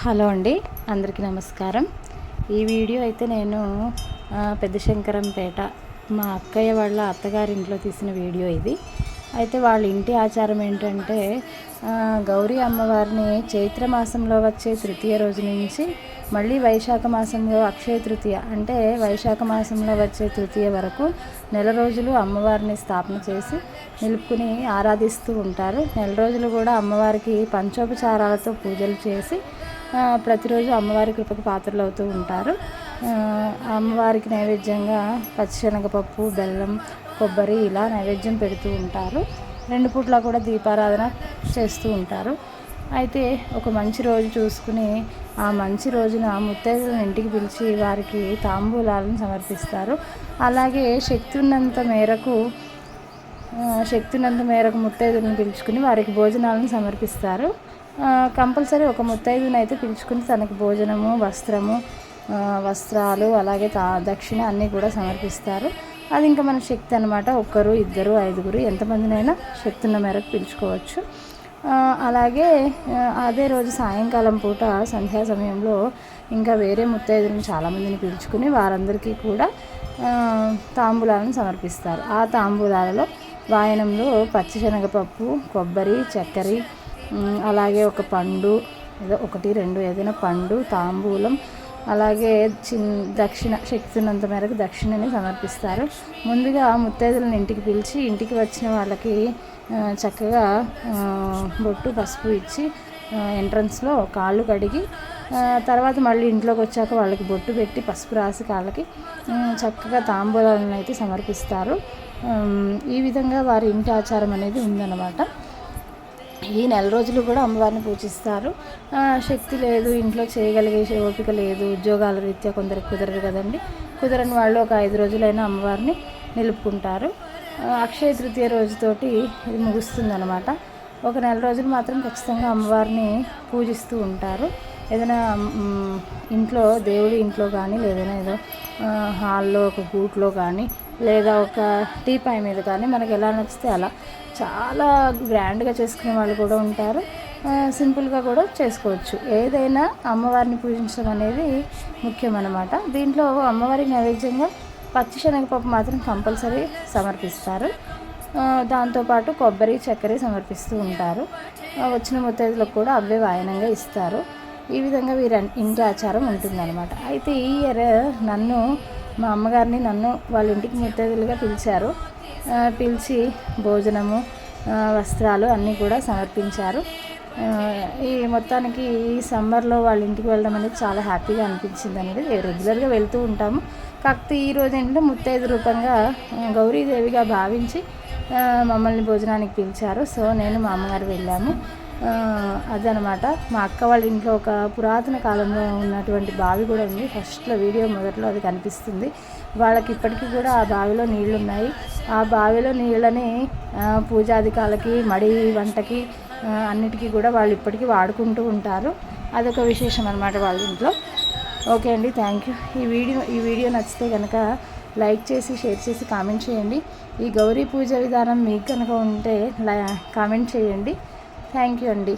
Hello అండి, అందరికీ నమస్కారం. ఈ వీడియో అయితే నేను పెద్ద శంకరంపేట మా అక్కయ్య వాళ్ళ అత్తగారింట్లో తీసిన వీడియో ఇది. అయితే వాళ్ళ ఇంటి ఆచారం ఏంటంటే గౌరీ అమ్మవారిని చైత్ర మాసంలో వచ్చే తృతీయ రోజు నుంచి మళ్ళీ వైశాఖ మాసంలో అక్షయ తృతీయ అంటే వైశాఖ మాసంలో వచ్చే తృతీయ వరకు నెల రోజులు అమ్మవారిని స్థాపన చేసి నిలుపుకుని ఆరాధిస్తూ ఉంటారు. నెల రోజులు కూడా అమ్మవారికి పంచోపచారాలతో పూజలు చేసి ప్రతిరోజు అమ్మవారి కృపకు పాత్రలు అవుతూ ఉంటారు. అమ్మవారికి నైవేద్యంగా పచ్చిశనగపప్పు, బెల్లం, కొబ్బరి ఇలా నైవేద్యం పెడుతూ ఉంటారు. 2 పూట్ల కూడా దీపారాధన చేస్తూ ఉంటారు. అయితే ఒక మంచి రోజు చూసుకుని ఆ మంచి రోజున ముత్తైదులను ఇంటికి పిలిచి వారికి తాంబూలాలను సమర్పిస్తారు. అలాగే శక్తి ఉన్నంత మేరకు ముత్తైదులను పిలుచుకుని వారికి భోజనాలను సమర్పిస్తారు. కంపల్సరీ ఒక ముత్తైదుని అయితే పిలుచుకుని తనకి భోజనము, వస్త్రాలు అలాగే దక్షిణ అన్నీ కూడా సమర్పిస్తారు. అది ఇంకా మన శక్తి అన్నమాట. 1, 2, 5 ఎంతమందినైనా శక్తి ఉన్న మేరకు పిలుచుకోవచ్చు. అలాగే అదే రోజు సాయంకాలం పూట సంధ్యా సమయంలో ఇంకా వేరే ముత్తైదులను చాలామందిని పిలుచుకుని వారందరికీ కూడా తాంబూలాలను సమర్పిస్తారు. ఆ తాంబూలాలలో వాయనంలో పచ్చిశనగపప్పు, కొబ్బరి, చక్కెర, అలాగే ఒక పండు, ఏదో 1, 2 ఏదైనా పండు, తాంబూలం, అలాగే దక్షిణ శక్తి ఉన్నంత మేరకు దక్షిణని సమర్పిస్తారు. ముందుగా ముత్తైదులను ఇంటికి పిలిచి ఇంటికి వచ్చిన వాళ్ళకి చక్కగా బొట్టు, పసుపు ఇచ్చి ఎంట్రన్స్లో కాళ్ళు కడిగి తర్వాత మళ్ళీ ఇంట్లోకి వచ్చాక వాళ్ళకి బొట్టు పెట్టి పసుపు రాసి కాళ్ళకి చక్కగా తాంబూలాలను అయితే సమర్పిస్తారు. ఈ విధంగా వారి ఇంటి ఆచారం అనేది ఉందన్నమాట. ఈ నెల రోజులు కూడా అమ్మవారిని పూజిస్తారు. శక్తి లేదు, ఇంట్లో చేయగలిగే ఓపిక లేదు, ఉద్యోగాల రీత్యా కొందరికి కుదరదు కదండి. కుదరని వాళ్ళు ఒక 5 రోజులైనా అమ్మవారిని నిలుపుకుంటారు. అక్షయ తృతీయ రోజుతోటి ఇది ముగుస్తుందన్నమాట. ఒక నెల రోజులు మాత్రం ఖచ్చితంగా అమ్మవారిని పూజిస్తూ ఉంటారు. ఏదైనా ఇంట్లో దేవుడి ఇంట్లో కానీ లేదైనా ఏదో హాల్లో ఒక గూట్లో కానీ లేదా ఒక టీపాయ్ మీద కానీ మనకి ఎలా నచ్చితే అలా చాలా గ్రాండ్గా చేసుకునే వాళ్ళు కూడా ఉంటారు. సింపుల్గా కూడా చేసుకోవచ్చు. ఏదైనా అమ్మవారిని పూజించడం అనేది ముఖ్యం అన్నమాట. దీంట్లో అమ్మవారికి నైవేద్యంగా పచ్చిశనగపప్పు మాత్రం కంపల్సరీ సమర్పిస్తారు. దాంతోపాటు కొబ్బరి, చక్కెర సమర్పిస్తూ ఉంటారు. వచ్చిన ముత్తైదులకు కూడా అవే వాయనంగా ఇస్తారు. ఈ విధంగా వీరి ఇంటి ఆచారం ఉంటుందన్నమాట. అయితే ఈ ఇయర్ మా అమ్మగారిని వాళ్ళ ఇంటికి ముత్తైదులుగా పిలిచారు. పిలిచి భోజనము, వస్త్రాలు అన్నీ కూడా సమర్పించారు. ఈ మొత్తానికి ఈ సమ్మర్లో వాళ్ళ ఇంటికి వెళ్ళడం అనేది చాలా హ్యాపీగా అనిపించింది అనేది. రెగ్యులర్గా వెళ్తూ ఉంటాము. కాకపోతే ఈరోజు ఏంటంటే ముత్తైదు రూపంగా గౌరీదేవిగా భావించి మమ్మల్ని భోజనానికి పిలిచారు. సో నేను మా అమ్మగారు వెళ్ళాము. అదనమాట. మా అక్క వాళ్ళ ఇంట్లో ఒక పురాతన కాలంలో ఉన్నటువంటి బావి కూడా ఉంది. ఫస్ట్లో వీడియో మొదట్లో అది కనిపిస్తుంది. వాళ్ళకి ఇప్పటికీ కూడా ఆ బావిలో నీళ్లు ఉన్నాయి. ఆ బావిలో నీళ్ళని పూజాధికాలకి, మడి వంటకి అన్నిటికీ కూడా వాళ్ళు ఇప్పటికీ వాడుకుంటూ ఉంటారు. అదొక విశేషం అన్నమాట వాళ్ళ ఇంట్లో. ఓకే అండి, థ్యాంక్ యూ. ఈ వీడియో నచ్చితే కనుక లైక్ చేసి, షేర్ చేసి, కామెంట్ చేయండి. ఈ గౌరీ పూజ విధానం మీకు కనుక ఉంటే కామెంట్ చేయండి. థ్యాంక్ యూ అండి.